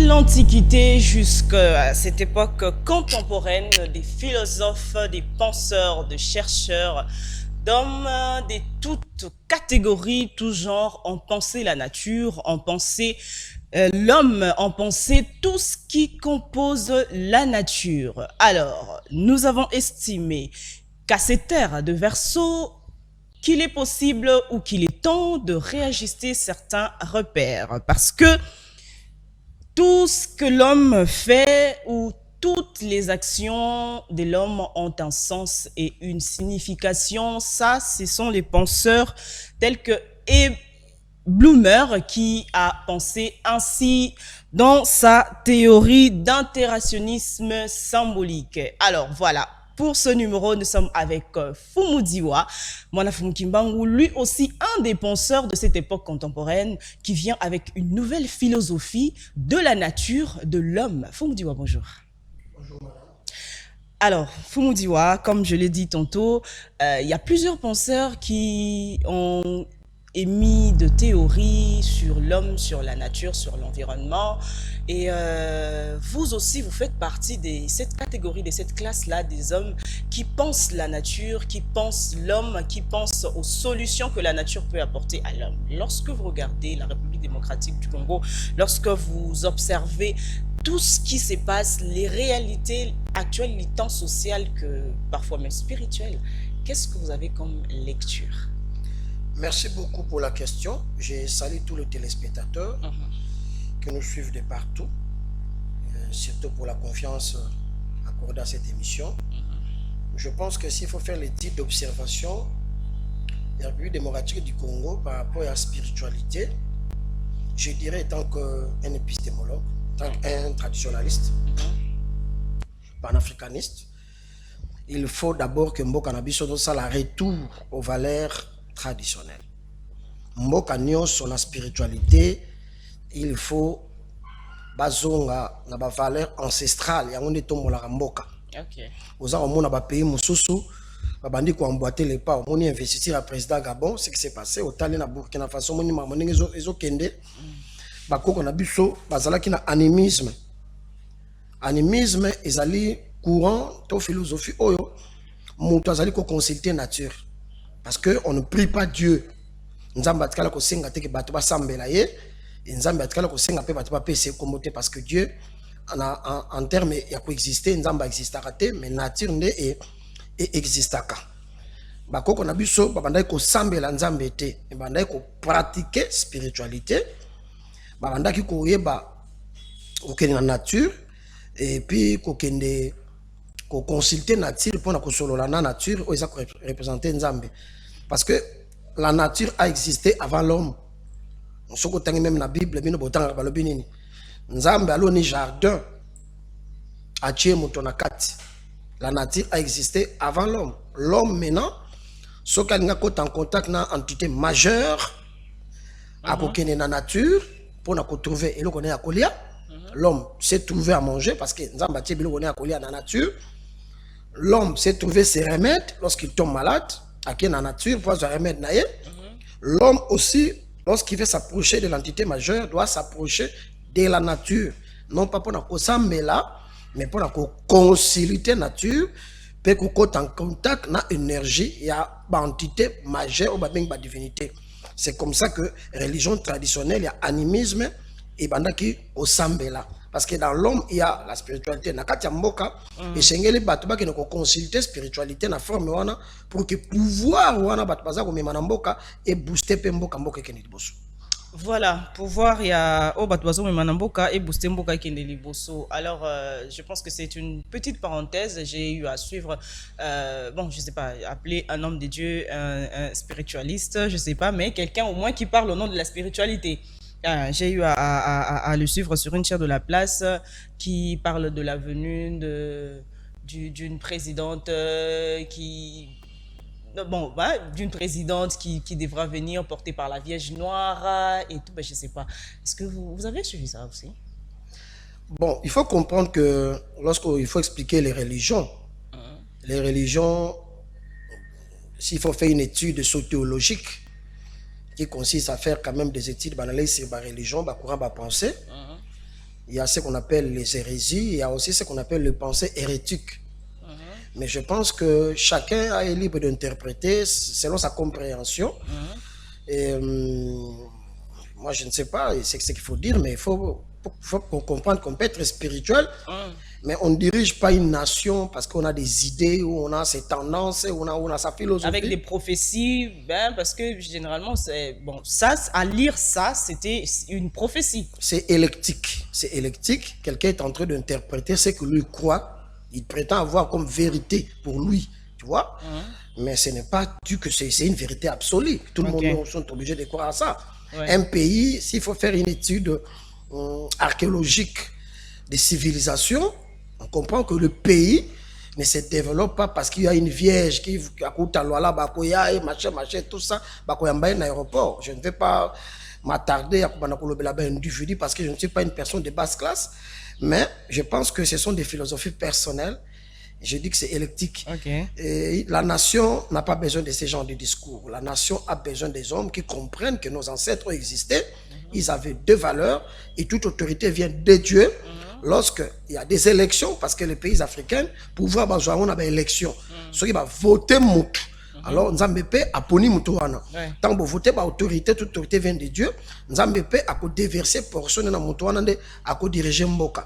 l'Antiquité jusqu'à cette époque contemporaine, des philosophes, des penseurs, des chercheurs, d'hommes de toutes catégories, tout genre, ont pensé la nature, ont pensé l'homme, ont pensé tout ce qui compose la nature. Alors, nous avons estimé qu'à cette ère de Verseau, qu'il est possible ou qu'il est temps de réajuster certains repères parce que tout ce que l'homme fait ou toutes les actions de l'homme ont un sens et une signification. Ça, ce sont les penseurs tels que Bloomer qui a pensé ainsi dans sa théorie d'interactionnisme symbolique. Alors voilà, pour ce numéro, nous sommes avec Fumudiwa, Mwanafumu Kimbangu, lui aussi un des penseurs de cette époque contemporaine qui vient avec une nouvelle philosophie de la nature, de l'homme. Fumudiwa, bonjour. Bonjour madame. Alors, Fumudiwa, comme je l'ai dit tantôt, il y a plusieurs penseurs qui ont émis de théories sur l'homme, sur la nature, sur l'environnement. Et vous aussi, vous faites partie de cette catégorie, de cette classe-là, des hommes qui pensent la nature, qui pensent l'homme, qui pensent aux solutions que la nature peut apporter à l'homme. Lorsque vous regardez la République démocratique du Congo, lorsque vous observez tout ce qui se passe, les réalités actuelles, les temps sociaux, que parfois même spirituels, qu'est-ce que vous avez comme lecture? Merci beaucoup pour la question. Je salue tous les téléspectateurs qui nous suivent de partout, surtout pour la confiance accordée à cette émission. Je pense que s'il faut faire l'étude d'observation de la République démocratique du Congo par rapport à la spiritualité, je dirais tant qu'un épistémologue, tant qu'un traditionnaliste, panafricaniste, il faut d'abord que Mboka Nabiso soit la retour aux valeurs traditionnelles. Mboka Nyon, son spiritualité, il faut bazonga na ba valeur ancestrale yango nde tombola mboka. OK. Oza omona ba pays mususu babandi ko emboîter les pas, omoni investir à président Gabon, ce qui s'est passé au Tali na Burkina Faso, moni mamonenge ezo kende bakoko na biso bazalaki na animisme. Animisme ezali courant to philosophie oyo mutu azali ko consulter nature. Parce qu'on ne prie pas Dieu. Nzamba atikala ko senga te ke bato basambela ye, nzamba atikala ko senga pe bato ba pese komote parce que Dieu en termes ya coexister, nzamba existaka te, mais nature nde e existaka. Bakoko na biso babandai ko sambela nzambe te, babandai ko pratiquer spiritualité, babandaki ko yeba okende na nature et puis ko kende ko consulter nature pour na ko solola na nature o eza ko représenter nzambe. Parce que la nature a existé avant l'homme. On se retrouve même dans la Bible, bino botanga balobi nini. Nzambe aloni jardin a tué motonakati. La nature a existé avant l'homme. L'homme maintenant, ce qu'il a en contact avec une entité majeure, à kokene na nature pour na trouver et le connaît à kolia. L'homme s'est trouvé à manger parce que nzambe a tué bilo connaît à kolia na nature. L'homme s'est trouvé ses remèdes lorsqu'il tombe malade. À qui la nature pour se remettre naïe. L'homme aussi, lorsqu'il veut s'approcher de l'entité majeure, doit s'approcher de la nature. Non pas pour nous là, mais pour nous concilier la nature, pour qu'on soit en contact avec l'énergie, il y a une entité majeure ou une divinité. C'est comme ça que la religion traditionnelle, il y a animisme et bandaki au sambela. Parce que dans l'homme, il y a la spiritualité. Nakati mboka, et sengeli batuba qui ne consulter spiritualité na forme wana pour que pouvoir wana batubaza ko mema na mboka et booster pe mboka mboka keni liboso. Voilà, pouvoir il y a au batubazo memanamboka et booster mboka kende liboso. Alors je pense que c'est une petite parenthèse, j'ai eu à suivre bon, je sais pas, appeler un homme de Dieu un spiritualiste, je sais pas, mais quelqu'un au moins qui parle au nom de la spiritualité. J'ai eu à le suivre sur une chaire de la place qui parle de la venue d'une présidente qui... Bon, d'une présidente qui devra venir portée par la Vierge Noire et tout, ben, je sais pas. Est-ce que vous avez suivi ça aussi? Bon, il faut comprendre que lorsqu'il faut expliquer les religions, s'il faut faire une étude sociologique, qui consiste à faire quand même des études banales sur la religion, courant, pensée, il y a ce qu'on appelle les hérésies, il y a aussi ce qu'on appelle les pensées hérétiques. Mais je pense que chacun est libre d'interpréter selon sa compréhension. Et moi, je ne sais pas c'est ce qu'il faut dire, mais il faut qu'on comprenne qu'on peut être spirituel, mais on ne dirige pas une nation parce qu'on a des idées, ou on a ses tendances, ou on a sa philosophie. Avec des prophéties, ben, parce que généralement, c'est bon, ça, à lire ça, c'était une prophétie. C'est électique. C'est électique. Quelqu'un est en train d'interpréter ce que lui croit. Il prétend avoir comme vérité pour lui, tu vois. Mais ce n'est pas dit que c'est une vérité absolue. Tout le monde sont obligés de croire à ça. Un pays, s'il faut faire une étude archéologique des civilisations, on comprend que le pays ne se développe pas parce qu'il y a une vierge qui a coûté à l'ouala, machin, tout ça, un aéroport. Je ne vais pas m'attarder à je dis parce que je ne suis pas une personne de basse classe, mais je pense que ce sont des philosophies personnelles. Je dis que c'est électique. Et la nation n'a pas besoin de ce genre de discours. La nation a besoin des hommes qui comprennent que nos ancêtres ont existé. Ils avaient deux valeurs et toute autorité vient de Dieu. Lorsqu'il y a des élections, parce que les pays africains, pour voir on a des élections, ceux qui vont voter Moutou. Alors, Nzambepe a poni Moutouana. Tant que voter par autorité, toute autorité vient de Dieu. Nzambepe a déversé portion dans Moutouana, a diriger Mboka.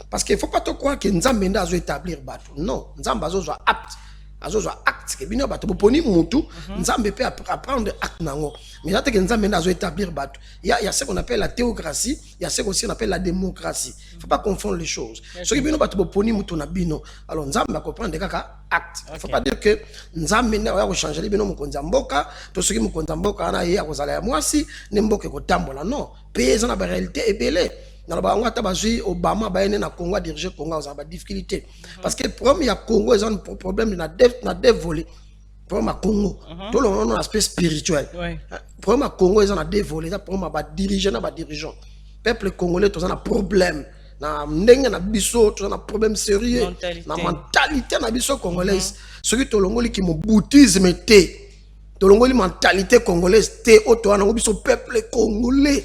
Parce qu'il ne faut pas te croire que Nzambe a établir Batou. Non, Nzambe a apte. Azozo acte que bino bato poni mutu Nzambe peut apprendre acte nango. Mais là que Nzambe a établir bato. Il y a ce qu'on appelle la théocratie, il y a ce qu'on appelle la démocratie. Il ne faut pas confondre les choses. Ce qui bino bato poni mutu na bino. Alors Nzambe va comprendre kaka acte. Il ne faut pas dire que Nzambe na changer les bino mukonza mboka, to ce qui mukonza mboka na ye akozala ya mwasi, ne mboka ko tambola non. Pays na ba réalité ebelé. Dans le Obama na Congo diriger Congo a des difficultés parce que le problème il Congo ils ont un problème na dev volé problème à Congo tout le monde a un aspect spirituel problème à Congo ils ont des volés ça problème à diriger na dirigeant peuple congolais tous un problème na ndenge na biso tous un problème sérieux na mentalité na biso congolaise ce qui tolongoli qui mon bouddhisme té tolongoli mentalité congolaise té auto na biso peuple congolais.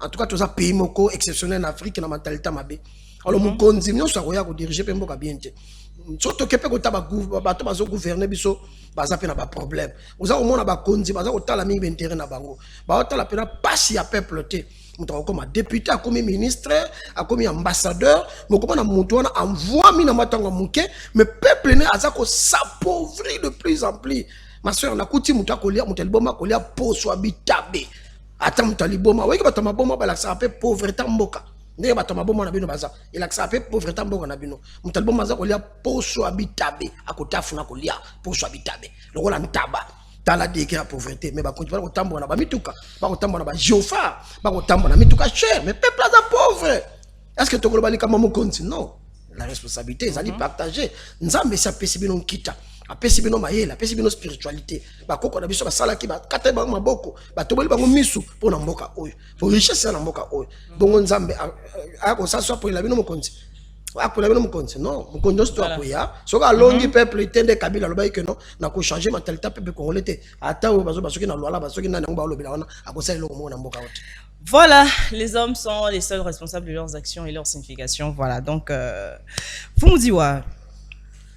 En tout cas, tous les pays exceptionnels en Afrique, la mentalité mabé. Alors, nous continuons à diriger le pays bien. Surtout que nous gouverner, nous avons un problème. Nous avons un intérêt. Nous avons passer à peuple. Nous avons comme député, comme ministre, comme ambassadeur. Nous avons envoyé mais le peuple s'appauvrit de plus en plus. Ma soeur, on a coûté mon poso habitable. Attends, mutaliboma, oui, que ma boma, il a pauvreté mboka. Ne ba toma boma na bino baza. Il a pauvreté mboka na bino. Mutaliboma za kolia poso habitabe, akotafu na kolia poso habitabe. Le rôle ntaba. Dans la dégué la pauvreté, mais ba continuer ko tambo na ba mituka, ba ko tambo na ba jofa, ba ko tambo na mituka cher, mais peuple est pauvre. Est-ce que to ko bali kama mo konti? Non. La responsabilité, ils allaient partager. Nzambe sa pesi bino kita. Apesi bino mayela, apesi bino spiritualité. Ba koko na biso ba sala ki ba kata ba maboko, ba toboli bango misu pour na mboka oyo. Pour richesse na mboka oyo. Bongo Nzambe a ko sa so pour la bino mo konti. A pour la bino mo konti. Non, mo konti sto apoya. Soka longi peuple tende kabila lo bayi que non, na ko changer mentalité peuple congolais te. Ata o bazo basoki na loala basoki na ngo ba lo bila wana, a ko sa lo mo na mboka oyo. Voilà, les hommes sont les seuls responsables de leurs actions et leurs significations. Voilà, donc, Fumudiwa,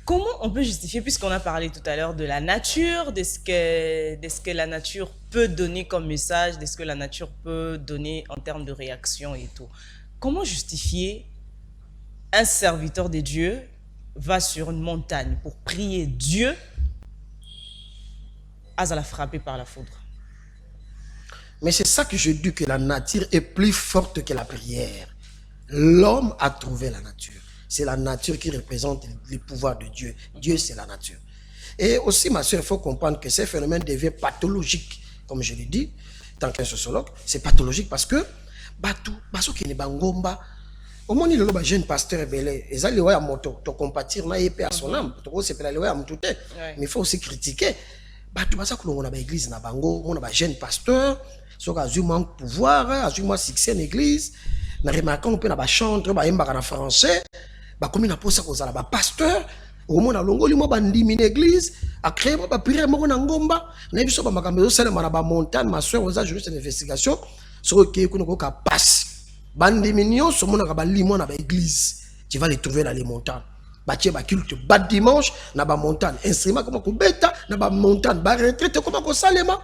comment on peut justifier, puisqu'on a parlé tout à l'heure de la nature, de ce que la nature peut donner comme message, de ce que la nature peut donner en termes de réaction et tout. Comment justifier un serviteur de Dieu va sur une montagne pour prier Dieu, à la frapper par la foudre? Mais c'est ça que je dis, que la nature est plus forte que la prière. L'homme a trouvé la nature. C'est la nature qui représente le pouvoir de Dieu. Dieu, c'est la nature. Et aussi, ma soeur, il faut comprendre que ces phénomènes deviennent pathologiques. Comme je l'ai dit, tant qu'un sociologue, c'est pathologique parce que, au moins, il y a un jeune pasteur belé. Ils ont à moto, to compatir, na épée à son âme. Mais il faut aussi critiquer. On a une église, on a un jeune pasteur. So a eu moins pouvoir, a eu moins succès en église. Na remarqué on peut na ba chanter, ba yemba en français. Ba comme na posa ko zala ba pasteur, au moins na longoli mo ba ndimi église, a créé ba prière mo na ngomba. Na biso ba makambo zo sala na ba montagne, ma soeur oza juste une investigation sur que ko ka passe. Bandiminion, ce monde a limon à l'église. Tu vas les trouver dans les montagnes. Bâtir ba culte bas dimanche na ba montagne. Instrument comme ko beta na ba montagne. Ba retraite comme ko salema.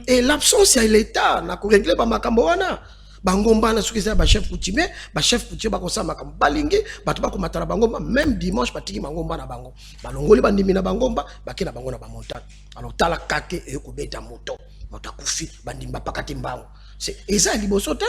Et l'absence de l'état na ko régler ba makambo wana. Bangomba na suki ba chef coutumier, ba chef coutumier ba ko sa makambo balingi, ba to ba ko matala bangomba même dimanche batiki mangomba na bango. Ba longoli bandimi na bangomba, ba kina bango na ba montagne. Alors tala kake e ko beta moto. Moto kufi bandimba pakati mbango. C'est eza libosote.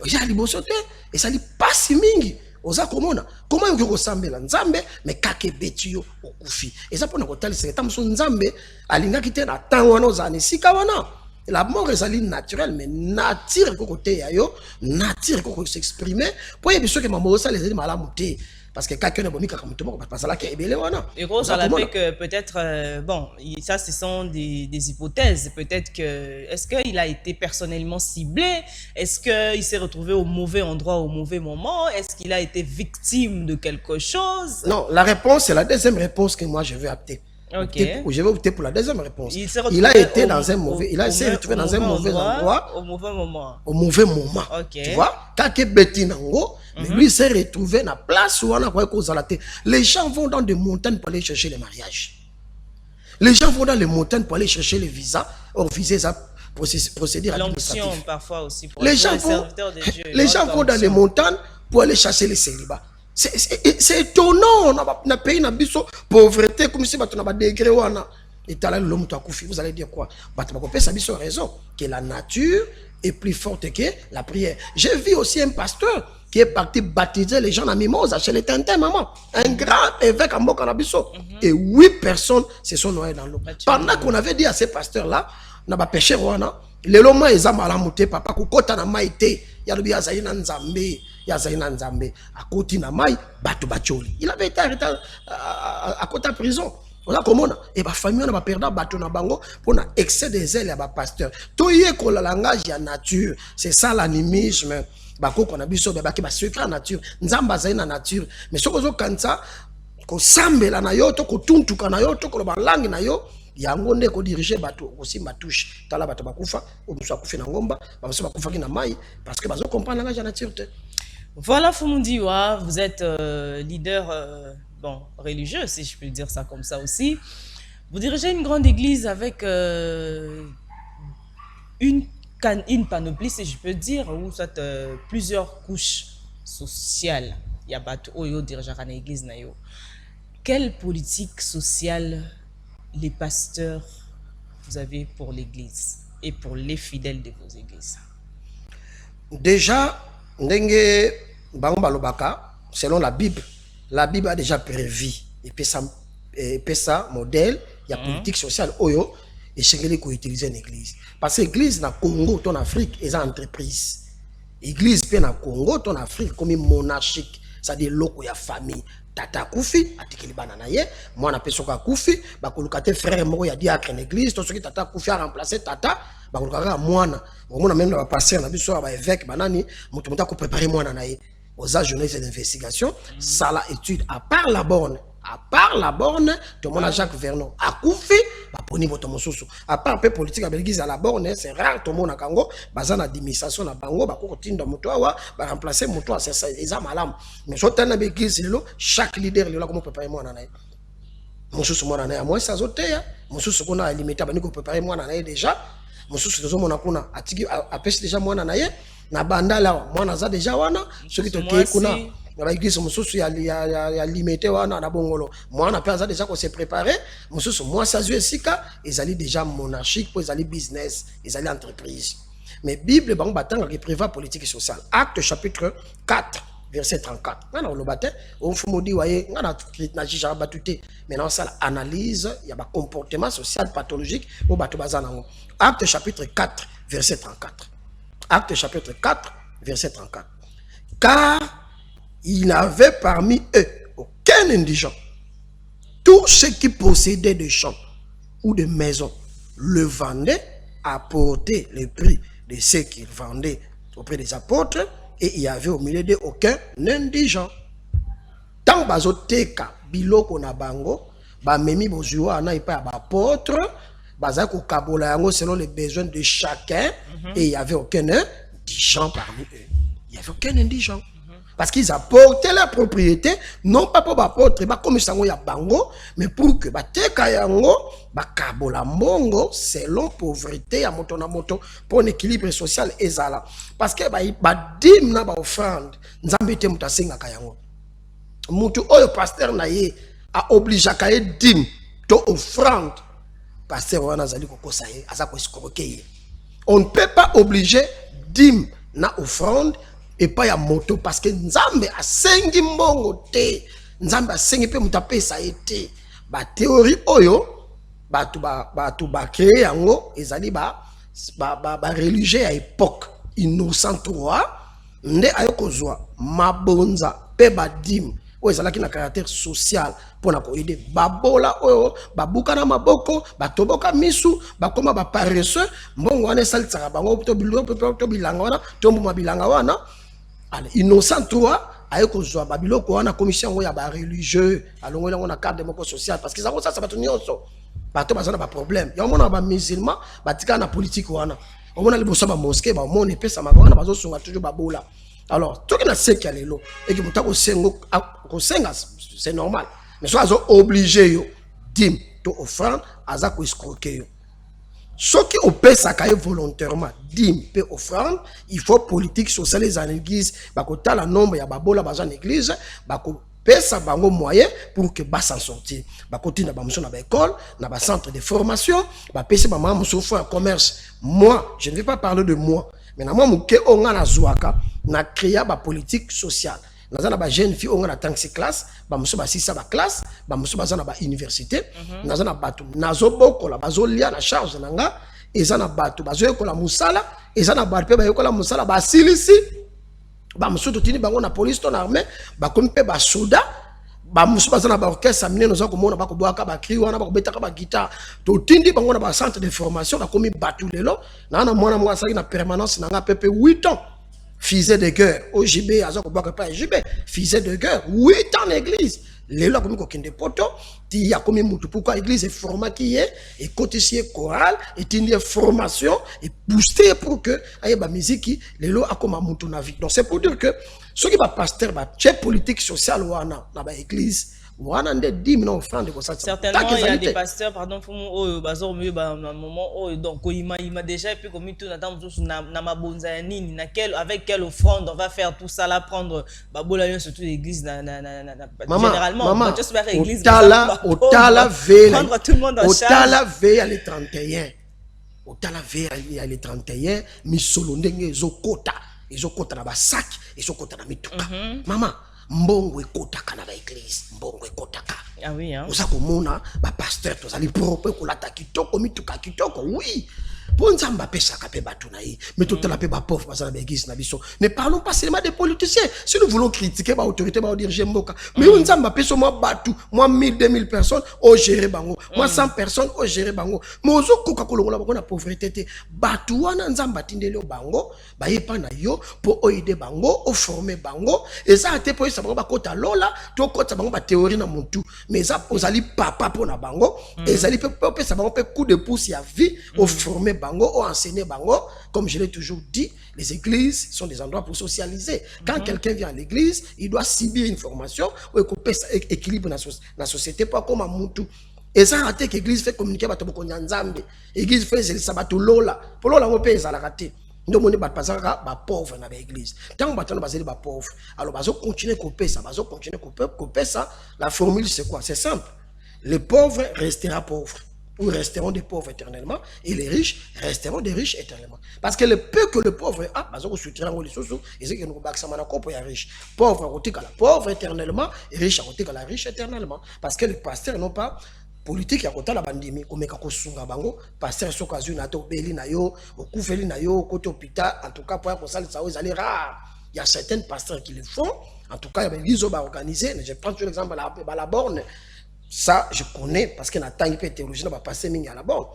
Eza libosote. Eza li pasi mingi. Oza komona comment yoko kosambela nzambe mais kake beti yo okufi eza pona kotalisa etamso nzambe alingaki te na tango wana ozana sika wana la mort est naturelle mais nature ko côté ya yo nature ko s'exprimer pour yebiso ke mamo ça les malamu te parce que quelqu'un ne bomika comme tout monde parce là qui est belé wana et gros ça fait que peut-être bon ça ce sont des hypothèses peut-être que est-ce qu'il a été personnellement ciblé, est-ce qu'il s'est retrouvé au mauvais endroit au mauvais moment, est-ce qu'il a été victime de quelque chose? Non, la réponse c'est la deuxième réponse que moi je veux opter. Ok. Je vais opter pour la deuxième réponse. Il a été dans un mauvais, il s'est retrouvé dans un mauvais endroit. Au mauvais moment. Au mauvais moment. Okay. Tu vois, Kake Betinango, mais lui s'est retrouvé dans la place où on a cause à la tête. Les gens vont dans des montagnes pour aller chercher les mariages. Les gens vont dans les montagnes pour aller chercher les visas, ou viser ça, procédure administrative. L'onction parfois aussi pour les gens vont dans les montagnes pour aller chercher les célibats. C'est étonnant, on a pays na biso pauvreté comme si on a degré wana et talent l'homme to akufi, vous allez dire quoi? Ça biso raison que la nature est plus forte que la prière. J'ai vu aussi un pasteur qui est parti baptiser les gens à Mimosa chez les Tintin maman, un grand évêque en Mokanabiso et 8 personnes se sont noyées dans l'eau. Pendant qu'on avait dit à ces pasteurs là, on a péché wana, les loma eza malamuté papa ko kota na maité, ya lobi azayi na nzambe. Akoti na mai bato bacholi. Il avait été arrêté à côté de prison. On a comment et ba famille on a perdu bato na bango pour na excès des zèle à ba pasteur. Toyé ko la langage ya nature, c'est ça l'animisme. Bako qu'on a biso ba ki ba secret nature. Nzamba za na nature. Mais soko zo kanza ko sambela na yo to ko tuntuka na yo to ko ba langue na yo. Yango nde ko diriger bato aussi matouche tala bato bakufa o muso akufa na ngomba ba muso bakufa ki na mai parce que bazo comprendre langage ya nature te. Voilà Fumudiwa, vous êtes leader bon, religieux, si je peux dire ça comme ça aussi. Vous dirigez une grande église avec une panoplie, si je peux dire, ou soit plusieurs couches sociales. Il y a bateau oyo dirigeant une église na yo. Quelle politique sociale les pasteurs vous avez pour l'église et pour les fidèles de vos églises? Déjà, ndenge bango balobaka selon la Bible a déjà prévu et puis ça modèle il y a politique sociale oyo et chengeli ko utiliser une église parce que église na Congo ton Afrique est une entreprise église pe na Congo ton Afrique comme monarchique c'est-à-dire loko ya famille tata kufi atikeli bana na ye mwana pe soka kufi bakolukate frère moko ya diacre na église to soki tata kufi a remplacer tata bakolukaka mwana omona même na pasteur na biso ba évêque banani mutu muta ko préparer mwana na ye aux journalistes d'investigation ça la étude à part la borne tout le monde a Jacques Vernon a kufi ba poni boto mosusu à part peu politique à l'église à la borne c'est rare tout le monde a kango bazana administration na bango ba ko tinda mutu wa ba remplacer mutu c'est ça eza malam mais soto na l'église lelo chaque leader lelo comment préparer mwana na ye mosusu mwana na ye moi ça zoteya mosusu kona a limité ba ni ko préparer mwana na ye déjà mosusu tozo mona kuna atiki apesi déjà mwana na ye na bandala mwana za déjà wana soki to ke kuna na ba église mosusu ya limité wana na bongolo mwana pe za déjà ko se préparer mosusu moi ça zue sika ezali déjà monarchique pour ezali business ezali entreprise mais Bible bango batanga qui prévoit politique sociale acte chapitre 4 verset 34 ngana olobate on fumodi waye ngana na jija batute maintenant ça analyse il y a ba comportement social pathologique au bato bazana acte chapitre 4 verset 34 acte chapitre 4 verset 34 car il n'avait parmi eux aucun indigent. Tous ceux qui possédaient des champs ou des maisons le vendaient, apportaient le prix de ceux qu'ils vendaient auprès des apôtres, et il n'y avait au milieu d'eux aucun indigent. Tant bazoteka biloko na bango, ba memi bozuwa na ipa ba apôtre, bazako kabola yango selon les besoins de chacun, et il n'y avait aucun indigent parmi eux. Il n'y avait aucun indigent. Parce qu'ils apportaient leur propriété, non pas pour apporter, comme ça, il y a bango, mais pour que Batekayango, Bakabola Mongo, selon pauvreté, à moto na moto, pour un équilibre social, et ça. Parce que dim na ba offrande, Nzambete Mutasinga Kayango. Moutou oyo pasteur na ye a obligé à kaye dim to offrande. Pasteur wana zali kokosa ye, asa ko escroquer ye. On ne peut pas obliger dim na offrande et pas ya moto parce que Nzambe a sengi mbongo te. Nzambe a sengi pe mutape sa été. Ba théorie oyo batu ba créer yango ezali ba religieux à époque innocent 3 nde ayokozwa mabonza pe badim oyo ezalaki na caractère social pour na koide babola oyo babuka na maboko batoboka misu bakoma ba paresseux mbongo wana esalisaka bango to bilanga wana to mbuma bilanga wana. Alors, innocent 3 ayokozwa babiloko wana commission ya ba religieux alongola ngona cadre moko social parce que ça batu nyonso bato bazana ba problème ya mona ba musulman batika na politique wana omona liboso ba mosquée ba mona pesa makwana bazo sunga toujours babola. Alors tout na seki ya lelo et que mutako sengo ko senga c'est normal mais soit azo obligé yo dim to offrande aza ko escroquer yo. Ce qui opère kaye volontairement dim pe offrande, il faut politique sociale les en église bakota la nombre ya babola baza en église bako pesa bango moyen pour que ba s'en sortir bakoti na ba mission na ba école na ba centre de formation ba pesa ba maman so faire commerce. Moi je ne vais pas parler de moi mais na moi muke onga na zuaka na créer ba politique sociale nazana ba jeune fille onga na taxi classe ba muso ba sisa ba classe ba muso bazana ba université nazana batu nazo bokola bazo lia na charge nanga ezana batu bazo ekola musala ezana batu pe ba ekola musala ba silisi ba muso totini bango na police to na armée ba komi pe ba soda ba muso bazana ba orchestre amine noza ko mona ba ko boaka ba cri wana ba ko betaka ba guitare totindi bango na ba centre de formation ba komi batu lelo na mwana mwa saki na permanence nanga pepe 8 ans. Fils de guerre, OJB, Azoko pas JB, fils de guerre, 8 ans l'église. Les lois comme des poteaux, il y a comme moutou pourquoi l'église est formée qui est, et côté chorale, et une formation, et booster pour que, aïe, ba musique, les lois a comme moutou na vie. Donc c'est pour dire que, ce qui va pasteur, ba, chef politique social, wana, na ba église, certainement il y a des pasteurs pardon pour moi bazor mieux moment donc il m'a déjà puis comme tout n'attend na mabonza nini na quel avec quelle offrande on va faire tout ça là prendre babola surtout l'église généralement maman l'église otala veille prendre tout le monde en charge otala veille les 31 otala veille les 31 misolo ndenge ezokota na ba sac ezokota na mituka maman mbongo ekotaka na ba église mbongo ekotaka ah oui hein oza komona ba pasteur tozali propre kolata kitoko mituka kitoko oui pour nzamba pesaka pe batu na ye mais totala pe ba pauvre bazana ba église na biso ne parlons pas seulement des politiciens si nous voulons critiquer ba autorité ba diriger mboka mais nzamba peso moi batu moi 1000 2000 personnes au gérer bango moi 100 personnes au gérer bango mais ozo koka kolongola bango na pauvreté te batu wana nzamba tindelo bango ba yepa na yo pour aider bango au former bango et ça a été pour ça bango ba kota lola to kota bango ba théorie na montu mais ça ozali papa pour na bango et zali pe ça bango pe coup de pouce ya vie au former bango ou enseigner bango. Comme je l'ai toujours dit, les églises sont des endroits pour socialiser. Quand quelqu'un vient à l'église, il doit subir une formation ou équilibre dans la société, pas comme un moutou. Et ça a été que l'église fait communiquer avec Nzambe. L'église fait le sabbat lola. Pour lola, on peut les rater. Nous on est pas pauvre dans l'église. Tant que nous sommes pas pauvres, alors nous continuer à couper ça, nous continuer à couper ça. La formule c'est quoi? C'est simple. Les pauvres resteront pauvres. Ou resteront des pauvres éternellement, et les riches resteront des riches éternellement. Parce que le peu que le pauvre a, ils ont les sous, et c'est que nous avons riche. Pauvre à la pauvre éternellement, et riche à la riche éternellement. Parce que les pasteurs n'ont pas politique à côté de la bandimi, comme les bango, pasteurs sont casus na to beli na yo, au koufeli na yo, côté hôpital, en tout cas pour que ça ils allaient rare. Il y a certains pasteurs qui le font, en tout cas il y a des lisos organisés. Je prends un exemple à la borne. Ça, je connais parce que na temps hyper théologie va passer à la borne.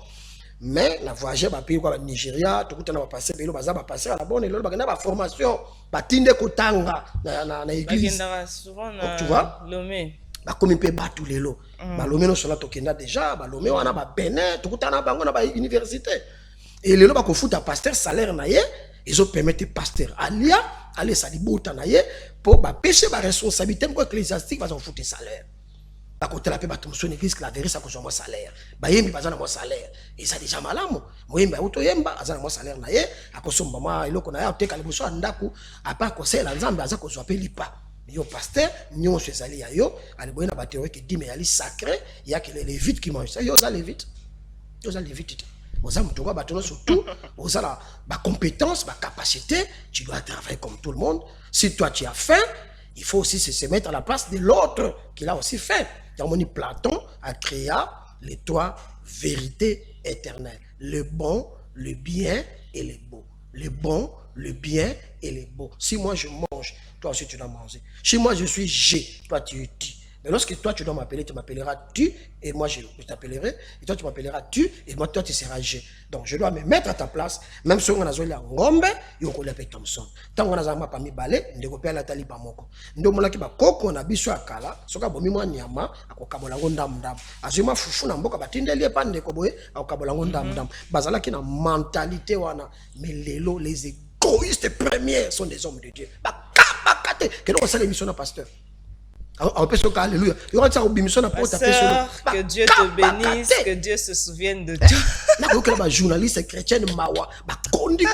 Mais la voyage va payer quoi Nigeria, tout le temps va passer pays va passer à la borne et là va na formation, va tinde kotanga na église. Tu vois? Lomé. Ba komi pe ba tous les lots. Ba lomé no sola tokenda déjà, ba lomé wana ba Benin, tout le temps na bango na ba université. Et les lots ba ko futa pasteur salaire na ye, ils ont permis pasteur alia aller ça libota na ye pour ba pêcher ba responsabilité pour ecclésiastique va en foutre salaire. Ba côté la paix ba tomber sur l'église que la vérité ça ko mon salaire. Ba yembi ba na mon salaire. Et ça déjà malamu. Moyemba auto yemba azana mon salaire na ye akosomba ma eloko na ya oteka liboso ndaku apa conseil la nzambe aza ko zoapeli lipa. Yo pasteur nyonso ezali ya yo ali boyena ba théorie que dit mais ali sacré il y a que les lévites qui mangent ça yo ça lévite. Yo ça lévite. Aux hommes, surtout, aux la compétence, la capacité, tu dois travailler comme tout le monde. Si toi tu as faim, il faut aussi se mettre à la place de l'autre qui l'a aussi fait. Platon a créé les trois vérités éternelles. Le bon, le bien et le beau. Le bon, le bien et le beau. Si moi je mange, toi aussi tu dois manger. Si moi je suis G, toi tu es tu. Mais lorsque toi tu dois m'appeler, tu m'appelleras tu, et moi je t'appellerai, et toi tu m'appelleras tu, et moi toi tu seras G. Donc je dois me mettre à ta place, même si on a besoin de ngombe, il faut l'appeler Thompson. Tant qu'on a besoin de balai, on doit la tali pa moko. Ndo mola ki ba koko na biso akala, soka bomi mwa nyama, akokabola ngondam ndam. Azuma fufu na mboka batindeli pande ko boye, akokabola ngondam ndam. Bazala ki na mentalité wana, mais les égoïstes premiers sont des hommes de Dieu. Bakate, que l'on sait l'émission d'un pasteur. Alléluia. Que Dieu te bénisse, que Dieu se souvienne de toi. Là, journaliste chrétien mawa, kondi,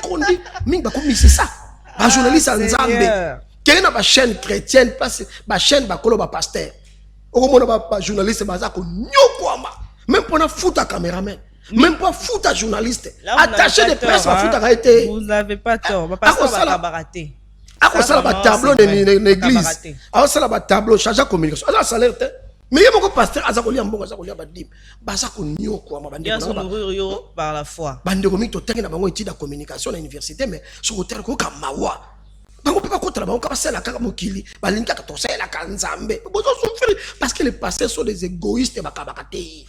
ming c'est ça. Un journaliste en Zambie. Quelle est ma chaîne chrétienne, ma chaîne bakolo ba pasteur. Au moins ba journaliste bazako nyokwama. Même pour na foutre caméraman. Même pas foutre journaliste. Attaché de presse va foutre a été. Vous n'avez pas tort. Ba pasteur va barater. Ah, ça là tableau de l'église. Ah, ça là tableau chargé de communication. Ah, ça l'air. Mais il y a beaucoup de pasteurs, azakoli ambongo, azakoli abadim. Bazako nyo quoi, ma bande. Ils sont nourris par la foi. Bande komi to tengi na bango étude de communication à l'université, mais sur le terrain ko kamawa. Bango peut pas contre la bango ka la kaka mokili. Balinka ka to la kanzambe. Bozo souffrir parce que les pasteurs sont des égoïstes bakabakate.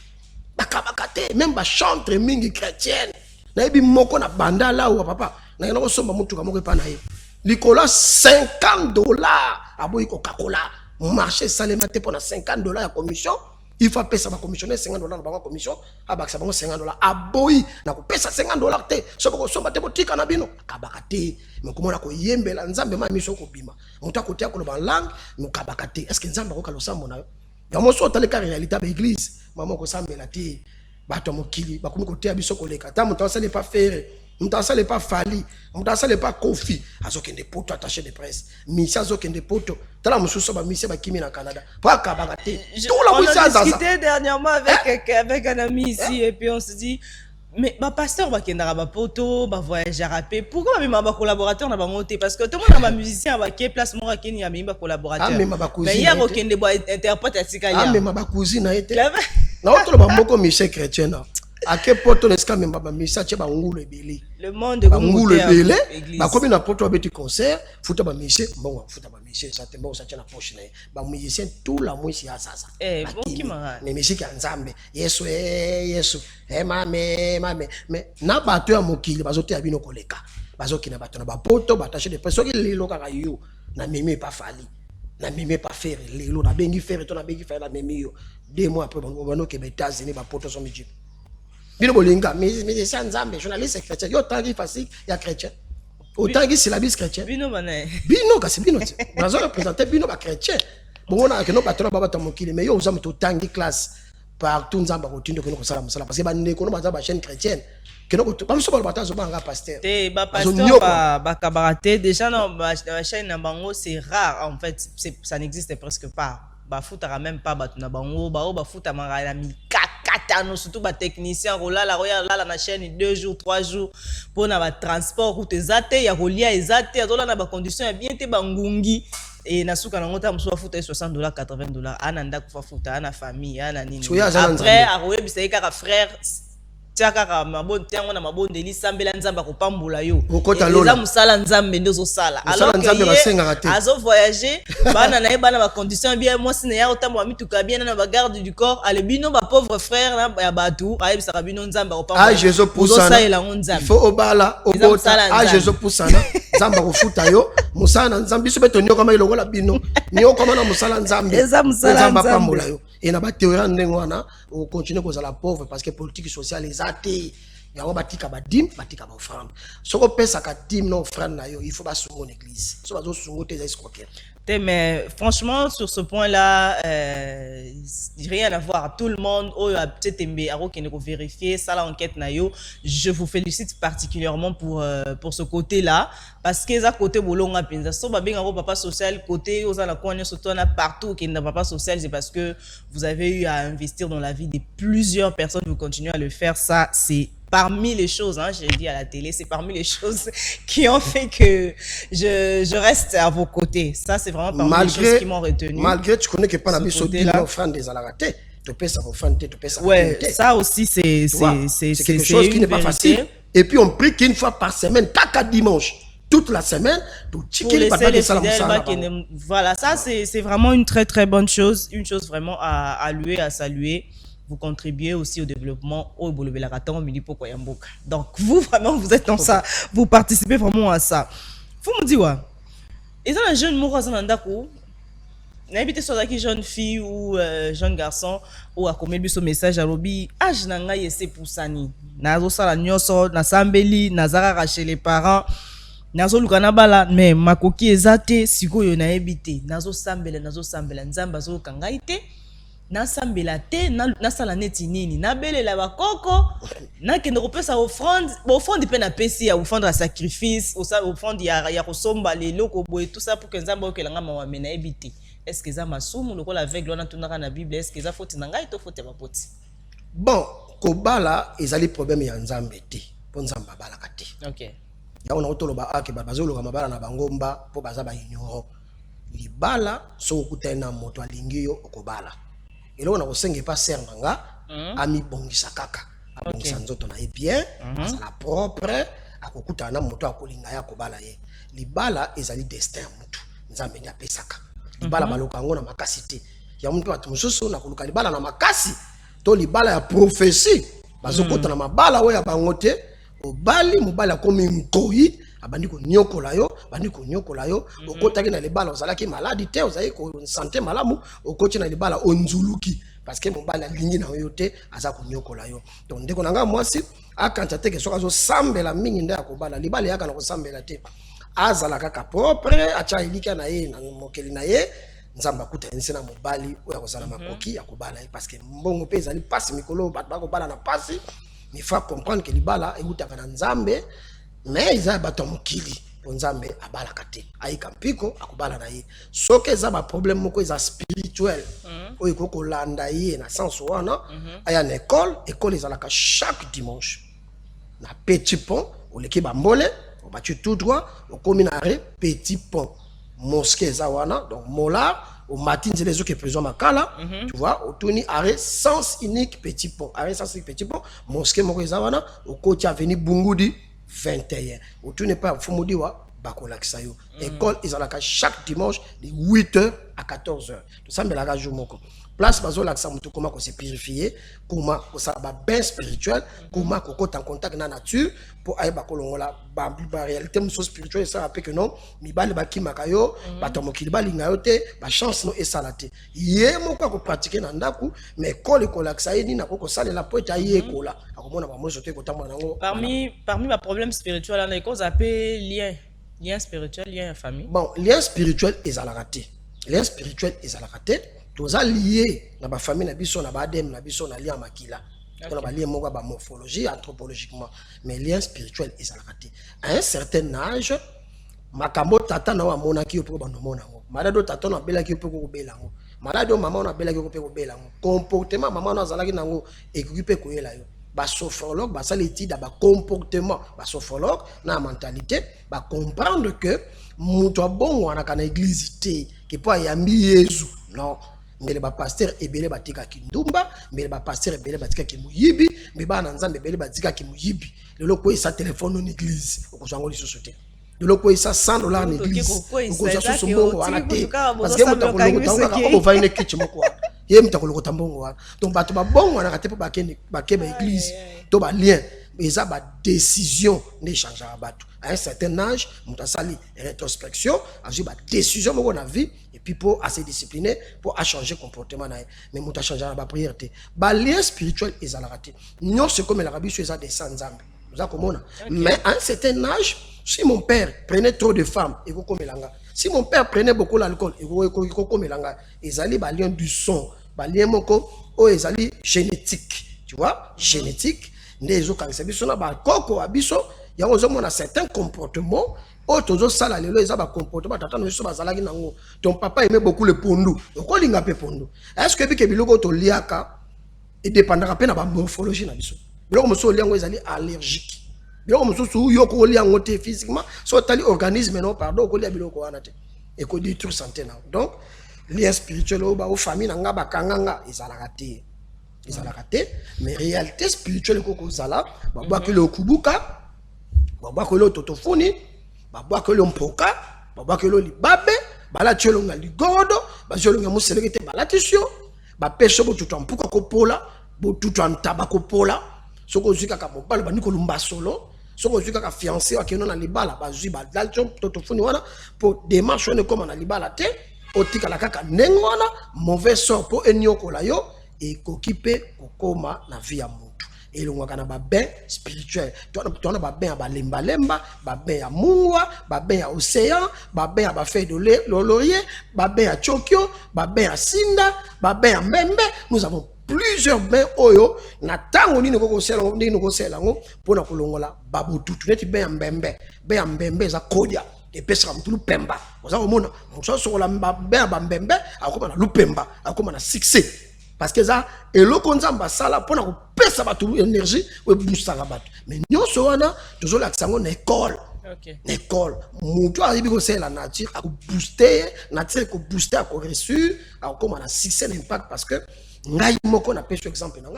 Bakabakate, même ba chantre mingi chrétienne. Na ebi moko na banda là ou papa. Na yena ko somba mutu ka moko pa na ye. Nicolas, $50 à boy Coca-Cola. Marché salématé pour $50 à commission. Il faut payer ça va commissionner $50 à la commission. Ah bah ça va $50 à boy. Na ko payer ça $50 té. So ko so baté boutique na bino. Kabakate. Mais comment na ko yembe la nzambe ma mission ko bima. Monta ko tia ko ba langue, no kabakate. Est-ce que nzambe ko kalo sambo na yo? Ya mo so tale ka réalité ba église. Maman ko sambela té. Bato mokili ba komi ko tia biso ko leka. Ta monta ça n'est pas faire. Mutasa n'est pas Fali, Mutasa n'est pas Kofi, azoken des poteaux attachés de presse, Missa azoken des poteaux, tala mususo ba Missa ba kimi na Canada, pas kabagate. On a discuté dernièrement avec un ami ici et puis on se dit mais ma pasteur ba kendara ba poto, ba voyager rapé. Pourquoi même ma collaborateur na ba monter parce que tout le monde a musicien ba qui place moi keni ya ba collaborateur. Mais il y a aucun des interprète à Tikaya. Ah mais ma cousine a été. Na autre ba moko mission chrétien na. À quel point on est quand même message ba ngulu ebele le monde de ngulu ebele ba komi na poto abeti concert futa ba mission bon futa ba mission ça te bon ça tient la poche ba musicien tout la mois si sasa bon qui m'a mais musique ya nzambe yesu yesu mame mais na bato ya mokili bazote abino koleka bazokina bato na ba poto batache de personnes qui lelo kaka yo na meme pas fali na meme pas faire lelo na bengi faire to na bengi faire la meme yo 2 mois après on va no ke États-Unis ba poto so miji Bino bolinga, mais c'est un nzambe, journaliste chrétien. Yo tangi facile, il y a chrétien. Autant que c'est la bise chrétien. Bino mané. Bino, c'est bino. On a représenté bino ba chrétien. Bon, on a que nos patrons baba tamokili, mais yo osam to tangi classe partout nzamba routine que nous sala musala parce que ba ne kono ba chaîne chrétienne. Que nous pas so ba batazo ba nga pasteur. Te ba pasteur ba kabaraté déjà dans la chaîne na bango c'est rare en fait, ça n'existe presque pas. Ba foutara même pas ba tuna bango, ba fouta mangala mi katano surtout ba technicien rolala royala na chaîne 2 jours 3 jours pour na ba transport route ezate ya rolia ezate azola na ba condition ya bien te bangungi et na suka na ngota mso futa $60 $80 ana ndako fa futa ana famille ana nini après a roye bisai kaka frère tiaka mabon tiango na mabonde li sambela nzamba ko pambola yo eza musala nzambe ndozo sala alors que azo voyager bana na bana ba condition bien moi sine ya otambo ba mituka bien na ba garde du corps ale bino ba pauvre frère na ya batu ayi bisaka bino nzamba ko pambola ah Jésus poussana il faut obala obota ah Jésus poussana nzamba ko futa yo musana nzambi so beto nyo kama ilogola bino nyo kama na musala nzambe nzamba pambola yo et na ba théorie ndenge wana on continue ko la pauvre parce que politique sociale les athées yango batika ba dim batika ba offrande soko pesa ka dim na offrande na yo il faut ba sungo l'église so bazo sungo te za escroquer. Mais franchement, sur ce point-là, rien à voir. Tout le monde, vérifier ça, l'enquête nayo. Je vous félicite particulièrement pour ce côté-là, parce que ça côté bolonga pinza. So babing avo papa social côté aux ala konya sotona partout qui n'a papa social, c'est parce que vous avez eu à investir dans la vie de plusieurs personnes. Vous continuez à le faire. Ça, c'est parmi les choses, hein, j'ai dit à la télé, c'est parmi les choses qui ont fait que je reste à vos côtés. Ça, c'est vraiment parmi les choses qui m'ont retenu. Malgré tu connais que pas la biso dit l'offrande des alaratés, tu peux ça offrande, tu peux ça. Ouais, ça aussi c'est quelque chose qui n'est pas facile. Et puis on prie qu'une fois par semaine, chaque dimanche, toute la semaine, pour laisser les fidèles. Voilà, ça c'est vraiment une très très bonne chose, une chose vraiment à louer, à saluer. Vous contribuez aussi au développement au Bolobelaraton Milipoko Yamboka. Donc vous vraiment vous êtes dans ça, vous participez vraiment à ça. Vous me dites ouais. Et ça un jeune mourant dans n'habitez sur la jeune fille ou jeune garçon ou à commettre ce message à Robi âge nanga yese poussani nazo sala nyoso na sambeli nazara racher les parents nazo lukana bala mais makoki ezate sikoyo na ebité nazo sambela nzamba zo kangaite na sambela te na sala neti nini na belela bakoko na kende kopesa offrande pe na pesi ya offrande à sacrifice offrande ya kosomba lelo ko boye tout ça pour que nzamba okelanga mawame na ebité. Est-ce que ça masumu lokola avec lona tunaka na Bible est-ce que ça faut nanga ito faut te bapoti. Bon kobala ezali problème ya nzambe te po nzamba bala kate. OK. Ya ona otoloba ake bazolo ka mabala na bangomba po baza ba ignoro. Libala so kutena moto alingi yo okobala. Elo na kosenge pa ser nanga ami bongisa kaka. Abongisa nzoto na bien, azala propre, akokuta na moto akolinga ya kobala ye. Libala ezali destin mutu. Nzambe ya pesaka. Libala baloka ngo na makasi te. Ya muntu atu mususu na koluka libala na makasi. To libala ya prophétie. Bazokota na mabala we ya bangote. Obali mobala komi mkoyi. Abandi ko nyokola yo, bandi ko nyokola yo. Okotaki na libala ozalaki maladi te, ozali ko santé malamu, okoti na libala onzuluki parce que mobala lingi na yo te aza ko nyokola yo. Donc ndeko nanga mwasi akanta te ke soka zo sambela mingi nda ya kobala libala yaka na ko sambela te. Azala kaka propre acha ilika na ye na mokeli na ye nzamba kuta nsena mobali oya kozala makoki ya kobala parce que mbongo pe ezali pasi mikolo bat ba kobala na pasi mais faut comprendre que libala ekutaka na nzambe mais iza bato mokili nzambe abala kate aika mpiko akobala na ye soki eza ba problème moko eza spirituel oyo koko landa ye na sens wana aya na école ezalaka chaque dimanche na petit pont oleki bambole tu tout droit au communaré petit pont mosquée zawana donc molar au matin c'est les autres qui présent makala tu vois au tourni arrêt sens unique petit pont arrêt sens unique petit pont mosquée moko zawana au côté avenue Bungudi 21 au tourni pas fumudiwa bakola kisayo école izalaka chaque dimanche de 8h à 14h tout ça me la jour moko place bazo la mutu comment qu'on se purifier comment ça ba bain spirituel comment qu'on en contact na nature pour aller bakolongola ba réalité muso spirituel ça rappelle que non mi bale ba kimaka yo batomokili balinga yo te ba chance no esalate ye moko ko pratiquer na ndaku mais école ko la kisayi na ko salela po ta ye kola akomona ba mozo te ko tamona nango parmi ma problème spirituel on a cause appelé lien spirituel lien famille bon lien spirituel ezalaka te lien spirituel ezalaka te tous liés dans ma famille na biso na badem na biso na lien makila on a lié moko ba morphologie anthropologiquement mais lien spirituel ezalaka te à un certain âge makambo tata na wa monaki yo po ba nomona ngo malado tata na belaki yo po ko bela ngo malado mama na belaki yo po ko bela ngo comportement mama na zalaki nango ekipe ko yela yo ba sophrologue ba sala étude ba comportement ba sophrologue na mentalité ba comprendre que mutu abongo wana kana église te ke po ayambi Yesu non mais ba pasteur ebele batika kindumba mais ba pasteur ebele batika ki muyibi mais ba na nzambe ebele batika ki muyibi lelo ko isa téléphone en église okozango lisoso te lelo ko isa $100 en église okozasa sombongo wana te parce que mutakolo tanga ko va une kitchen moko ye mutakolo tambongo wana donc bato ba bongo wana kate po bakene bakeba église to ba lien mais ça ba décision ne changera pas tout à un certain âge muta sali rétrospection a ba décision mo na vie et puis pour assez discipliner pour à changer comportement na mais muta changera ba prière ba lien spirituel ezalaka te non c'est comme l'Arabie sur ça des sans âme vous avez compris mais à un certain âge si mon père prenait trop de femmes et vous comme si mon père prenait beaucoup l'alcool et vous comme ezali ba lien du sang ba lien moko o ezali génétique tu vois génétique les autres quand biso na ba koko abiso ya ozo mona certains comportements autres sala lelo eza ba comportement tata no biso bazalaki nango ton papa aimait beaucoup le pondu ko linga pe pondu est-ce que bike biloko to liaka et dépendra pe na ba morphologie na biso biloko moso liango ezali allergique biloko moso su yo ko liango te physiquement so tali organisme non pardon ko lia biloko wana te et ko détruire santé na donc lien spirituel o ba o famille na nga ba kanganga ezalaka te mais réalité spirituelle koko zala babwa ke le kubuka babwa ke le totofuni babwa ke le mpoka babwa ke le libabe bala tshelo nga ligodo ba tshelo nga muselekete bala tisio ba pesho bo tutu mpuka kopola bo tutu ntaba kopola soko zuka ka mobalo bani ko lumba solo soko zuka ka fiancé wa keno na libala ba zui ba dalcho totofuni wana pour démarche ne comme na libala te otika la kaka nengwana mauvais sort pour enyokola yo et kokipe kokoma na vie ya mutu et longwaka na ba bain spirituel tona ba bain ba lemba lemba ba bain ya mungwa ba bain ya océan ba bain ya ba feuille de laurier ba bain ya chokyo ba bain ya sinda ba bain ya mbembe nous avons plusieurs bains oyo na tango nini ko sela nini ko sela ngo pona kolongola babututu neti bain ya mbembe za kodia et pesa mtu lupemba oza komona mso sokola bain ya mbembe akoma na lupemba akoma na succès parce que ça eloko nzamba sala pona ko pesa batu énergie we booster batu mais nyonso wana tozo la sango na école école mutu arrive ko c'est la nature a booster nature ko booster a ko reçu a comme na succès l'impact parce que ngai moko na pesa exemple na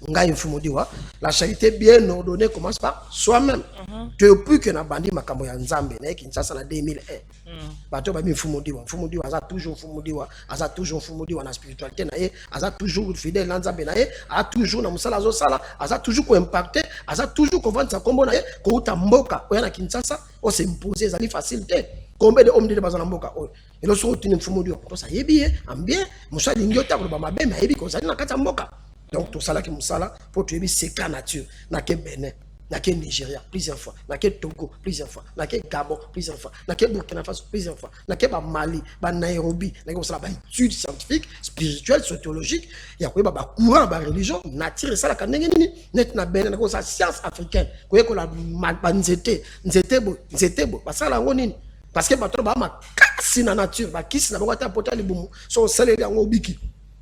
ngai mfumodiwa la charité bien ordonnée commence par soi-même depuis que na bandi makambo ya nzambe na Kinshasa na 2001 bato ba mfumodiwa aza toujours mfumodiwa na spiritualité na ye aza toujours fidèle na nzambe na ye a toujours na musala zo sala aza toujours ko impacter aza toujours ko vendre sa kombo na ye ko uta mboka oya na Kinshasa o se imposer zali facilité combien de hommes de bazana mboka oyo elo so tuni mfumodiwa to sa yebi ambien musali ngota ko ba mabe ma yebi ko zali na kata mboka. Donc tout ça là qui musala pour tuer c'est la nature na ke Benin na ke Nigeria plusieurs fois na ke Togo plusieurs fois na ke Gabon plusieurs fois na ke Burkina Faso plusieurs fois na ke ba Mali ba Nairobi na ke ça ba étude scientifique spirituelle sociologique ya ko ba courant ba religion nature ça la kanenge nini net na Benin na ko ça science africaine ko ko la ba nzete bo ba ça la nini parce que ba to ba ma kasi na nature ba kisi na ba ta pota libumu so sele yango biki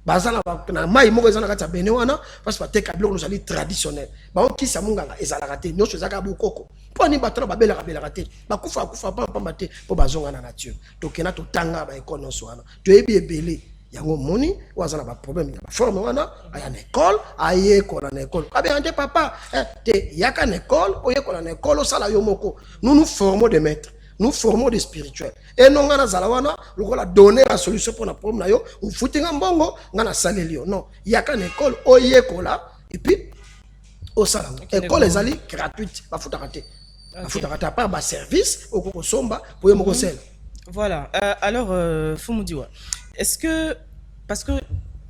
bazala na mai moko ezana kata bene wana parce que teka biloko nous ali traditionnel ba ki sa munganga ezala raté nyonso ezaka bokoko poni batona babela raté ba kufa pamba te po bazonga na nature to kena to tanga ba école non wana to ebi ebele yango moni wazana ba problème ya ba forme wana aya na école aye ko na école abe ande papa te yaka na école oye ko na école sala yo moko nous formons des maîtres. Nous formons des spirituels. Et non, on a donné la solution pour la problème. Ou foutu un bongo, on a salé. Non, il y a qu'une école, au écola, et puis au salon. L'école est allée gratuite. Pas foutu à rater. Pas foutu à rater. Pas de service, au coco somba, pour y aller. Voilà. Alors, Fumudiwa, est-ce que. Parce que.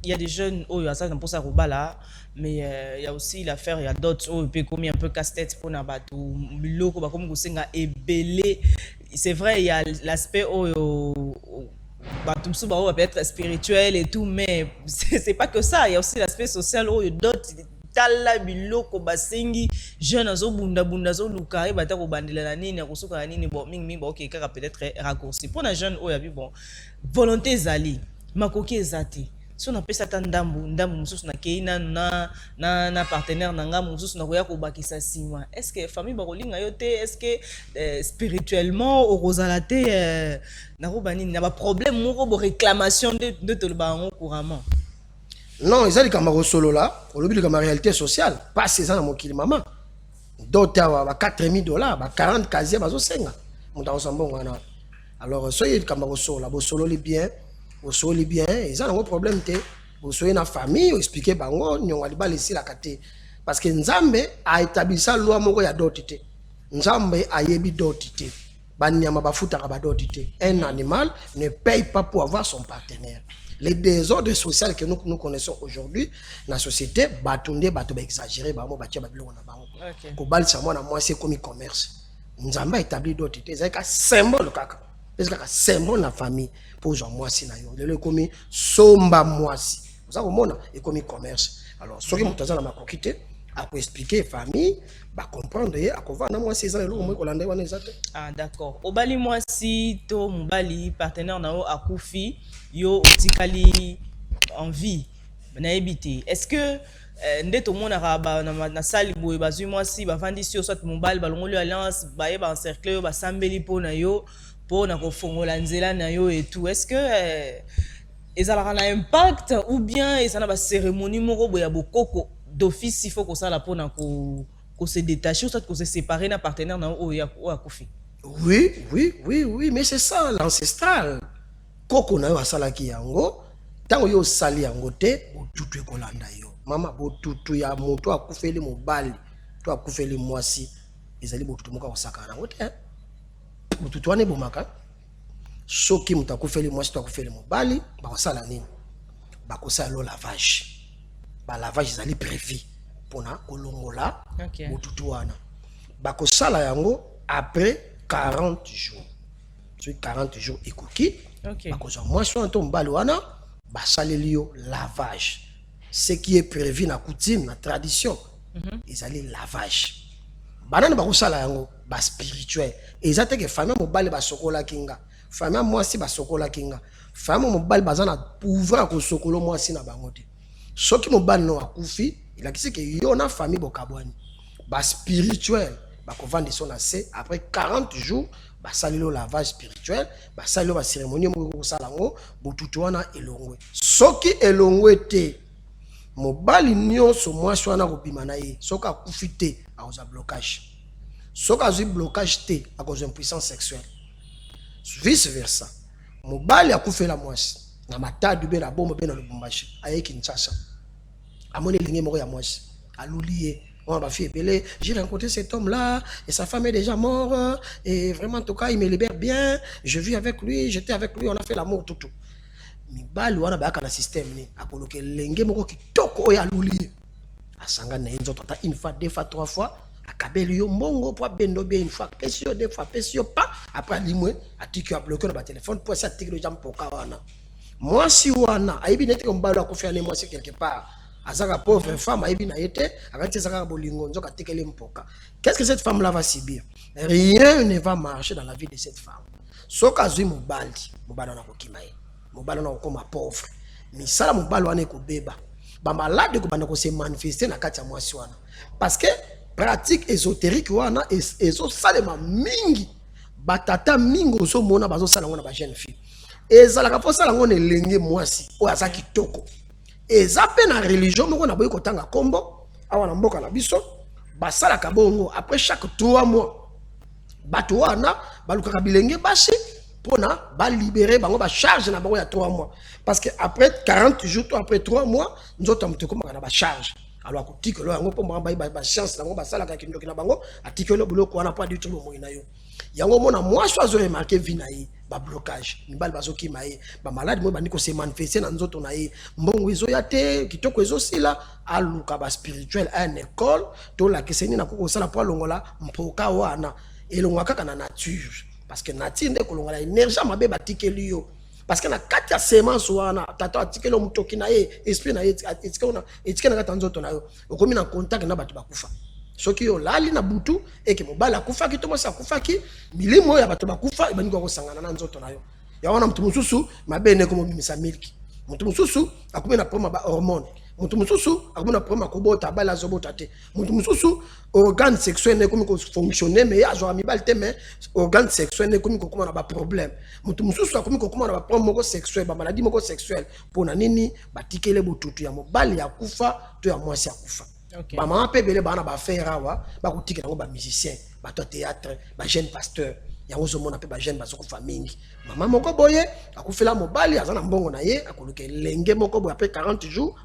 Il y a des jeunes, oh, il y a ça pour ça là, mais il y a aussi l'affaire, il y a d'autres, oh, puis comme il y a un peu casse-tête pour n'abattre, l'eau, comme vous savez, ébélé. C'est vrai, il y a l'aspect, oh, tout ça peut être spirituel et tout, mais c'est pas que ça. Il y a aussi l'aspect social, oh, d'autres. Tala biloko basengi jeune azo bunda zo luka e bata ko bandela na nini akosoka na nini bon mingi bon OK kaka peut-être raccourci pour un jeune oh ya bi bon volonté zali makoki ezati si on appelle ça ndambu mususu na keina na partenaire nanga mususu na koya ko bakisa sima est-ce que famille bakolinga yo te est-ce que spirituellement au rosalate na ko banini na ba problème moko bo réclamation de to le bango couramment. Non, ils ont dit que solo là, au lobby de la réalité sociale, pas 16 ans dans mon kili maman. D'autres à 4000 $, 40 casiers, bazo senga. Mon dans son bon wana. Alors soyez comme solo là, solo les bien, solo les bien, ils ont un problème té. Vous soyez dans famille, expliquer bango, nyonga liba laisser la kate. parce que nzambe a établi ça loi moko ya doti te. Nzambe a yebi doti te. Banyama bafutaka ba doti te. Un animal ne paye pas pour avoir son partenaire. Les désordres sociaux que nous connaissons aujourd'hui dans la société, batunde bato ba exagérer ba mo batia ba biloko na bango. Ko bal sa mwana moi c'est comme commerce. Nzambe a établi doti te. C'est un symbole kaka. C'est un symbole la famille pour genre moi si na yo. Le comme somba moi si. Vous avez mona et comme commerce. Alors ce qui mutaza na makokite à pour expliquer famille ba comprendre à quoi na moi c'est ça le moi ko landa wana exact. Ah d'accord. Obali moi si to mobali partenaire na o akufi yo otikali en vie na ebité. Est-ce que ndeto mona ba na sali boye bazui moi si ba vandi si soit mobali balongoli alliance ba ye ba encercler ba sambeli po na yo po na ko fongola nzela na yo et tout. Est-ce que ils ont un impact ou bien ils ont une cérémonie moko ya bokoko d'office il faut que ça la pona ko se détacher ou soit ko se séparer d'un partenaire na o ya akufi. Oui, mais c'est ça l'ancestral. Koko na yo asalaki yango, tango yo sali yango te, botutu ekolanda yo. Mama botutu ya moto akufeli mobali, to akufeli mwasi, ezali botutu moka osaka nango te. Botutu wane bomaka. Soki mutu akufeli mwasi to akufeli mobali, bakosala nini? Bakosala lo lavage. Ba lavage ezali prévu pona kolongola botutu wana. Bakosala yango après 40 jours. Sur 40 jours ekoki. Bakozwa mwasi wana to mobali wana, basaleli yo lavage. Ce qui est prévu na coutume, na tradition, ezali lavage. Banana bakosala yango ba spirituel. Ezate ke famille mobali ba sokola kinga. Famille mwasi ba sokola kinga. Famille mobali bazana pouvoir ko sokolo mwasi na bango te. Soki mobali no akufi, il a kisi ke yo na famille bokabwani. Ba spirituel, ba ko vendre son assez après 40 jours, ba salilo lavage spirituel, ba salilo ba cérémonie mo ko salango, botutu wana elongwe. Soki elongwe te, mobali nyonso mwasi wana ko bima na ye, soka akufi te, a oza blocage. Soka azui blocage te, a cause d'impuissance sexuelle. Vice versa. Mobali akufela mwasi na matadu be na bombo be na Lubumbashi aye Kinshasa. Amoni linge moko ya mwasi alulié. On va faire belé. J'ai rencontré cet homme là et sa femme est déjà morte et vraiment en tout cas il me libère bien. Je vis avec lui, j'étais avec lui, on a fait l'amour tout. Mibali wana ba kana système ni akoloke lenge moko kitoko ya alulié. Asanga na enzo tota une fois, deux fois, trois fois. Akabeli yo mbongo pour bendo bien une fois pesio deux fois pesio pas après limwe atiki a bloqué na téléphone pour ça tiki le jam poka wana moi si wana aibi neti ko mbalo akufia ne moi si quelque part azaka pauvre femme aibi na yete akati zaka bolingo nzoka tikele mpoka. Qu'est-ce que cette femme là va subir? Rien ne va marcher dans la vie de cette femme. Soka zui mobali na kokimai mobali na kokoma pauvre misala mobali wana ko beba ba malade ko banda ko se manifester na kati ya mwasi wana parce que pratique ésotérique wana ezo salema mingi batata mingi ozo mona bazo sala ngona ba jeune fille ezala ka posala ngona elenge mwasi o aza kitoko eza pe na religion moko na boyi kotanga kombo awa na mboka na biso basala ka bongo après chaque 3 mois bato wana balukaka bilenge basi pona ba libérer bango ba charge na bango ya 3 mois parce que après 40 jours après 3 mois nzoto mteko na ba charge. Alors akotikelo yango po mba ba chance nango basala ka kindoki na bango atikelo buloko wana pa du tout mo ina yo yango mona moi so remarquer vie na ye ba blocage mibali bazoki maye ba malade mo bandi ko se manifester na nzoto na ye mbongo ezo ya te kitoko ezo sila aluka ba spirituel à une école to la keseni na ko sala po longola mpoka wana elongwa kaka na nature parce que nature nde ko longola énergie mabe batikeli yo. Parce que na kati ya semence wana tata atikelo mutoki na ye esprit na ye etikena kata nzoto na yo okomi na contact na bato bakufa soki yo lali na butu eke mobali akufa ki to mosa akufa ki milimo ya bato bakufa ebani ko sangana na nzoto na yo ya wana mtu mususu mabene ko mobimisa milki mtu mususu akomi na problème ba hormone mtu mususu akomi na problème akobota bala zobota te mtu mususu organe sexuel ne komi ko fonctionner mais azo amibal te mais organe sexuel ne komi ko kuma na ba problème mtu mususu akomi ko kuma na ba problème moko sexuel ba maladie moko sexuel pona nini batikele botutu ya mobali ya kufa to ya mwasi ya kufa. Ba mama pe bele bana ba faire awa ba kotika nango ba musicien ba to théâtre ba jeune pasteur ya ozo mona pe ba jeune bazoko famille mama moko boye akufela mobali azana mbongo na ye akoluke lenge moko boye après 40 jours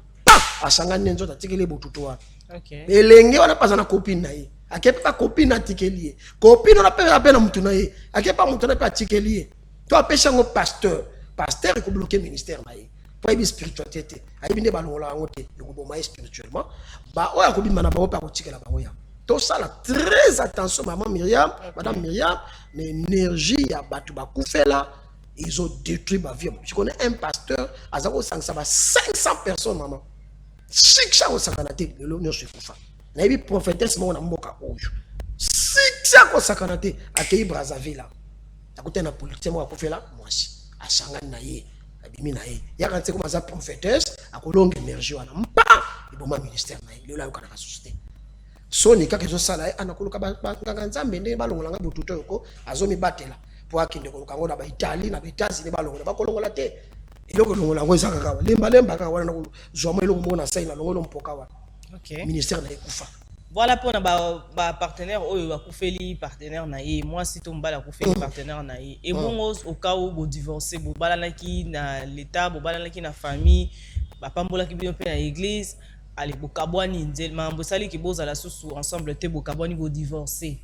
asanga nzo tatikele botutu wa OK. elenge wana pas na copine na ye akepe pas copine atikeli ye copine on appelle na mutu na ye akepe pas mutu na pe atikeli ye to apesha ngo pasteur ko bloquer ministère na ye po ebi spiritualité ayebi nde balongola ngo te ko boma spirituellement ba oya ko bima na ba pa ko tikela ba oya to sala très attention maman Myriam madame Myriam mais énergie ya batu ba kufela ils ont détruit ma vie. Je connais un pasteur à 500 personnes maman. Siksa ko sakanate le l'honneur se kufa. Na yebi prophétesse mo na mboka oyo. Siksa ko sakanate akei Brazzaville. Akote na politique mo akofela mwasi. Asangana na ye, abimi na ye. Ya kanse ko maza prophétesse akolonga énergie wana. Mpa iboma ministère na ye. Le la yokana ka société. So ni kaka zo sala ye anakoluka ba nzambe nde balongolanga bututo yoko azomi batela. Po akinde koluka ngo na ba Italie na ba États-Unis balongola bakolongola te. Eloko longola ngo ezaka kawa lemba ka wana na zoma eloko mona sai na longolo mpoka wa OK. Ministère na ekufa. Voilà pour ba partenaire oyo ba kufeli partenaire na ye moi si to mbala kufeli partenaire na ye et bon au cas où bo divorcer bo balanaki na l'état bo balanaki na famille ba pambola ki bino pe na église allez bo kabwani nzel mambo sali ki boza la susu ensemble te bo kabwani bo divorcer.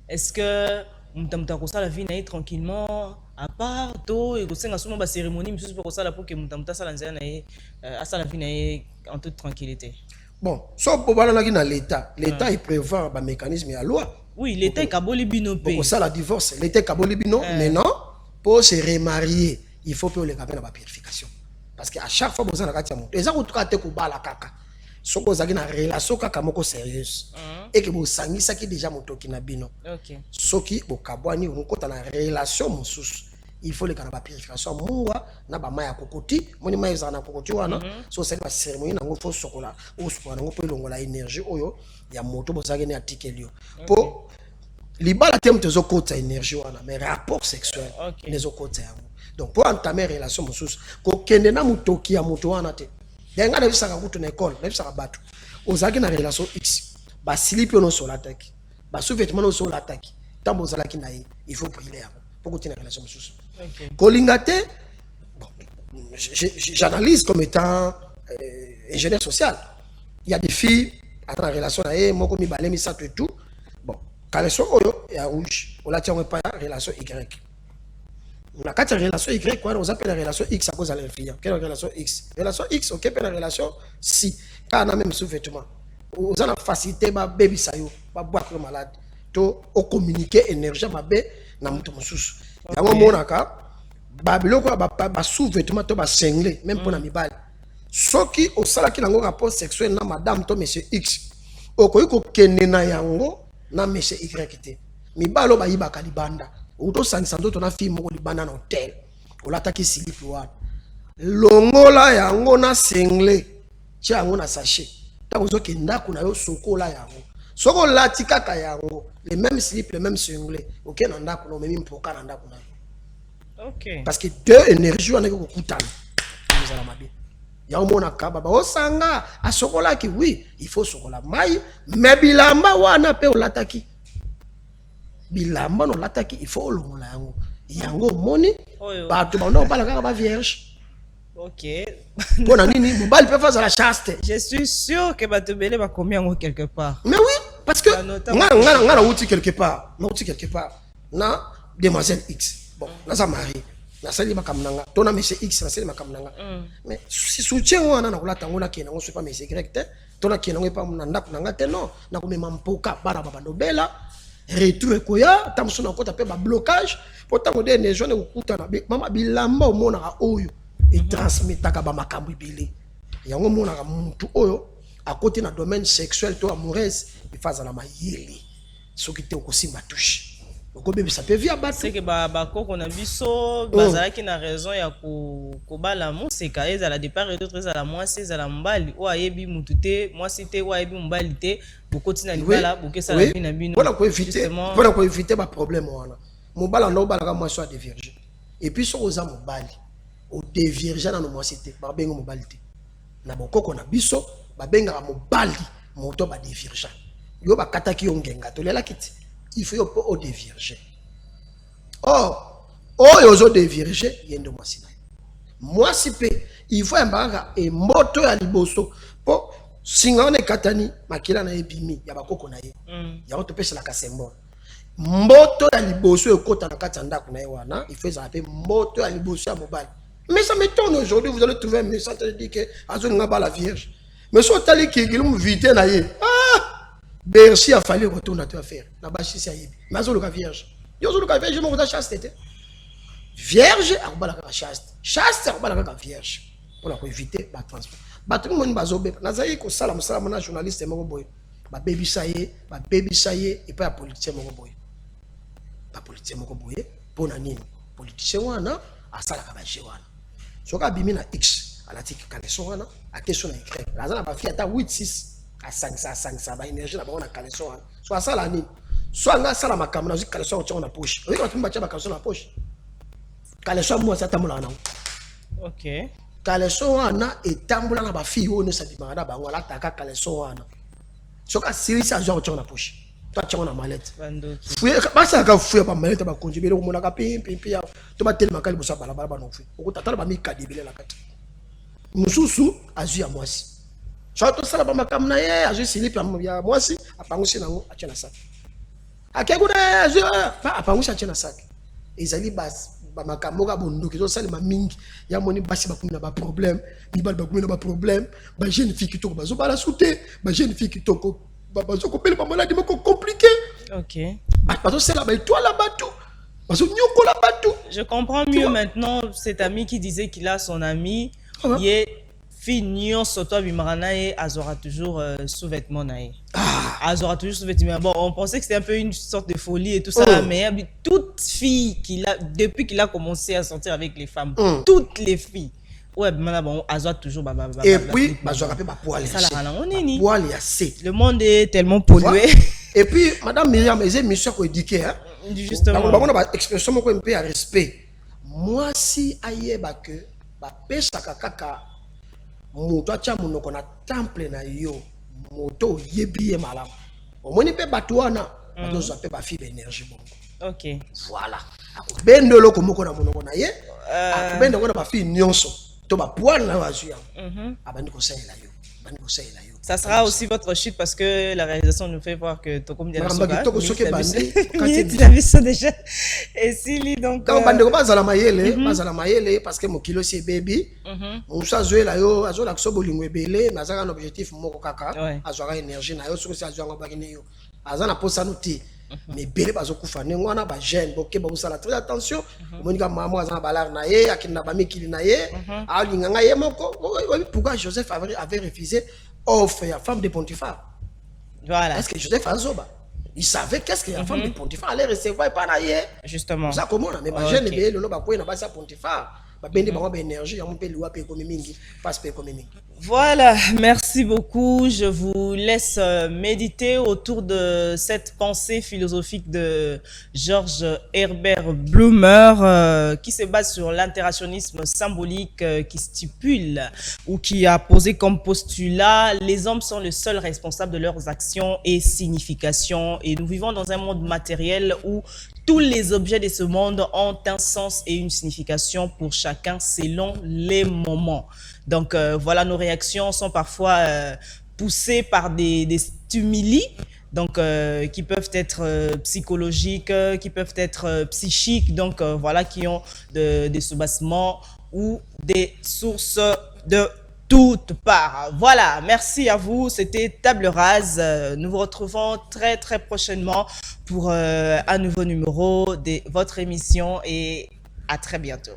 Est-ce que mutamta ko sala vie na ye tranquillement à part to et ko senga somo ba cérémonie mususu pe ko sala pour que mutamta sala nzela na ye à sala vie na ye en toute tranquillité? Bon, sauf pour parler dans l'État. L'État il prévoit un mécanisme à loi. Oui, l'État est kaboli bino pe. Pour ça la divorce, l'État est kaboli bino, mais non, pour se remarier, il faut que le gabe na purification. Parce que à chaque fois vous en avez un les gens ont te ko bala kaka. So ko zaki na relation kaka moko sérieuse. Et que vous sangisa ki déjà motoki na bino. OK. Soki bo kabwani on kota na relation mususu. Il faut le kana ba purification munga na ba maya kokoti moni maya za na kokoti wana so c'est la cérémonie na ngo fo sokola o sokola ngo pe longola énergie oyo ya moto bozaki ne atikelio po libala tem tezo kota énergie wana mais rapport sexuel les okota yango donc pour entamer relation mususu ko kende na mutoki ya moto wana te denga na bisaka kutu na école na bisaka batu ozaki na relation X ba silipi ono so l'attaque ba sous-vêtement ono so l'attaque tambo zalaki na ye il faut prier pour continuer la relation mususu. Kolingate, bon, j'analyse comme étant ingénieur social. Il y a des filles à la relation avec moi, comme balé, ça tout. Bon, quand elles sont il y a rouge, on la tient pas la relation Y. On a quatre relations Y, quoi, on appelle la relation X à cause de la fille. Quelle relation X? Relation X, ok, puis la relation Si. Quand on a même sous-vêtement, on a facilité, ma baby sayo, ma boire comme malade. To o communiquer énergie ma bé na mutu mususu. Yango monaka babiloko ba sous-vêtement to ba sengle même pour na mibali. Soki o sala ki nango rapport sexuel na madame to monsieur X. Okoyi ko kende na yango na monsieur Y te. Mibalo ba yiba kalibanda. O to sangisa ndo to na fille moko libanda na hotel. O lataki silipi wana. Longola yango na sengle. Tia yango na sachet. Tango zo ke ndako na yo sokola yango. Soko lati kaka yango les mêmes slips les mêmes singles OK nanda ko même mpoka nanda ko na OK parce que deux énergies on est ko kutana nous allons mabe ya omona ka baba osanga asokola ki oui il faut sokola mai mais bilamba wana pe olataki bilamba no lataki il faut longola yango yango moni ba to bando bala kaka ba vierge. OK. Bon nini mobile peut faire la chaste. Je suis sûr que Batobele va combien quelque part. Mais oui, parce que ngana outi quelque part, na outi quelque part. Na demoiselle X. Bon, na sa mari. Na sali makamnanga. Tona monsieur X na sali makamnanga. Mais si soutien wana na kolata ngona kena ngo soit pas monsieur Y te. Tona kena ngo pa na ndako nanga te non. Na ko mema mpoka bana baba ndobela. Retour ekoya, tamso na kota pe ba blocage. Pourtant de ne jone okuta na mama bilamba o mona oyo. Et transmetaka ba makambu ibili yango mona ka muntu oyo à côté na domaine sexuel to amoureuse il faza na mayeli soki te okosimba touche okobe ça peut via battu c'est que ba koko na biso bazalaki na raison ya ko bala museka ezala départ et d'autres ezala mwasi ezala mbali o ayebi mutu te mwasi te o ayebi mbali te bokoti na libala bokesa la bina bino pour ko éviter ba problème wana mobala no bala ka mwasi a dévierge et puis so oza mobali au dévierge na no mwasi te ba bengo mobali te na bokoko na biso ba benga mobali moto ba dévierge yo ba kataki yo ngenga to lela kiti il faut yo au dévierge yo zo dévierge yendo mwasi na mwasi pe il faut embanga e moto ya liboso po singa on katani makila na ebimi ya bakoko na ye ya on topesha la kasembo mboto ya liboso ekota na kati ndako na ye wana il faut zaper mboto ya liboso ya mobali. Mais ça m'étonne aujourd'hui, vous allez trouver un message qui dit que Azon n'a pas la vierge. Mais si on t'a dit qu'il m'a vité na ye, Bercy a fallu retourner à te faire. La bâche c'est aïe. Mais Azon la vierge. Yo Azon la vierge, je m'en vais chaste. Vierge, a pas la chaste. Chaste, a pas la vierge. Pour la éviter la transport. Ba tout le monde bazobe. Nazaï ko salam salam na journaliste mo boy. Ba baby ça y est, et pas politicien mo boy. Pas politicien mo boy. Pour na nini? Politicien wana asala ka ba wana. Soka bimi na X à la tique caleçon wana a question na écrit la zana ba fi ata 86 à 5 ba énergie na ba na caleçon wana so asala nini so nga sala makambo na zi caleçon on na poche oui quand tu mbacha ba caleçon na poche caleçon moi ça tamula na OK caleçon wana etambula na ba fi ono sa dimanda ba ngala taka caleçon wana soka siri sa genre on na poche toi tu na mallette fouye ba sa ka fouye ba mallette ba konjibele ko mona ka pimpi ya to ba telema kali bosa bala ba no fouye ko tatala ba mi kadibele la kati mususu azu ya mwasi so to sala ba makam na ye azu silipi ya mwasi apangusi nango achana saki akeguna azu pa apangusi achana saki ezali bas ba makambo ka bondoki zo sala ma mingi ya moni basi ba kumina ba problème bibal ba kumina ba problème ba jeune fille ki to ba zo bala souté ba jeune fille ki to ko bazo ko pele pa maladi moko compliqué. OK. Bazo c'est là ba étoile là bateau. Bazo nyoko là bateau. Je comprends mieux maintenant cet ami qui disait qu'il a son ami qui est fini soto bimarana et azora toujours sous-vêtements naé. Azora toujours sous-vêtements. Bon, on pensait que c'était un peu une sorte de folie et tout ça mais toute fille qu'il a depuis qu'il a commencé à sortir avec les femmes, toutes les filles ouais, bon, Azwa toujours et puis, je rappelle ma poêle. Le monde est tellement pollué. Et puis, Madame Myriam, mes missions qu'on éduquer, hein. Justement. On a expression qu'on peut à respect. Moi, si aïe que, pêche à kaka, moto tia mon qu'on a temple na yo, moto yebi malam. Au moins, il peut batouana, on doit pas fibre énergie bon. OK. Voilà. Ben de l'eau comme on a mon qu'on a yé, ben de on a pas fait nyonso. Ça sera aussi votre chute parce que la réalisation nous fait voir que Tokom déjà. Et si donc parce que mon kilo c'est baby. On s'est joué là yo, azo la sobolingo belé, mais ça un objectif moko kaka, azora énergie na yo sur ça azora bagine yo. Azana posa nuti. Mais belé bazo kufane ngwana ba jeune boke ba usala très attention monika maman azana balar na ye akina ba mikili na ye alinga nga ye moko pourquoi Joseph avait refusé offre ya femme de Potiphar. Voilà. Est-ce que Joseph Azoba il savait qu'est-ce que la femme de Potiphar allait recevoir par ailleurs. Justement. Ça comment mais ba jeune belé lolo ba ko na ba sa Potiphar. Voilà, merci beaucoup. Je vous laisse méditer autour de cette pensée philosophique de George Herbert Blumer qui se base sur l'interactionnisme symbolique qui stipule ou qui a posé comme postulat les hommes sont les seuls responsables de leurs actions et significations et nous vivons dans un monde matériel où tous les objets de ce monde ont un sens et une signification pour chacun selon les moments. Donc voilà, nos réactions sont parfois poussées par des stimuli donc, qui peuvent être psychologiques, qui peuvent être psychiques, donc voilà, qui ont des soubassements ou des sources de toutes parts. Voilà, merci à vous, c'était Table Rase. Nous vous retrouvons très très prochainement pour un nouveau numéro de votre émission et à très bientôt.